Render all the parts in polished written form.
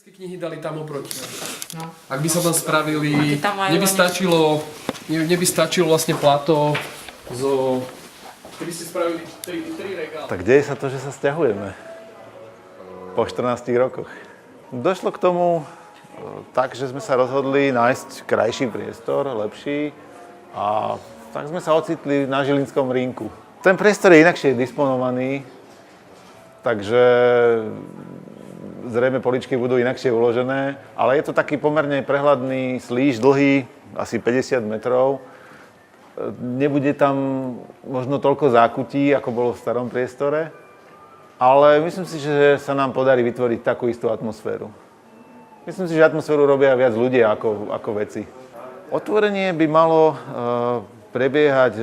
Knihy dali tam oproti. No. Ak by sa tam spravili, Tam majú neby stačilo vlastne plato zo... Keby ste spravili 3 regály. Tak deje sa to, že sa sťahujeme po 14 rokoch. Došlo k tomu tak, že sme sa rozhodli nájsť krajší priestor, lepší, a tak sme sa ocitli na Žilinskom rynku. Ten priestor je inakšie disponovaný, takže zrejme poličky budú inakšie uložené, ale je to taký pomerne prehľadný slíž, dlhý asi 50 metrov. Nebude tam možno toľko zákutí, ako bolo v starom priestore, ale myslím si, že sa nám podarí vytvoriť takú istú atmosféru. Myslím si, že atmosféru robia viac ľudia ako veci. Otvorenie by malo prebiehať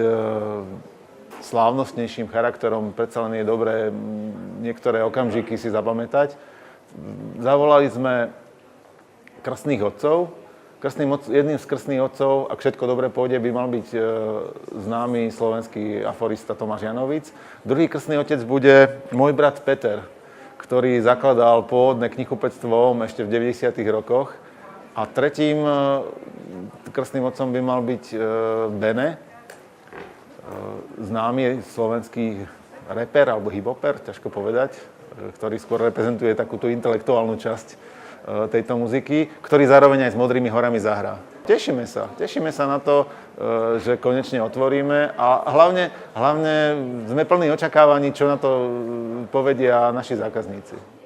slávnostnejším charakterom, predsa len je dobré niektoré okamžiky si zapamätať. Zavolali sme krstných otcov. Jedným z krstných otcov, ak všetko dobre pôjde, by mal byť známy slovenský aforista Tomáš Janovic. Druhý krstný otec bude môj brat Peter, ktorý zakladal pôvodné knihkupectvo ešte v 90. rokoch. A tretím krstným otcom by mal byť Bene, známy slovenský reper alebo hiphoper, ťažko povedať, ktorý skôr reprezentuje takúto intelektuálnu časť tejto muziky, ktorý zároveň aj s Modrými horami zahrá. Tešíme sa na to, že konečne otvoríme, a hlavne sme plní očakávaní, čo na to povedia naši zákazníci.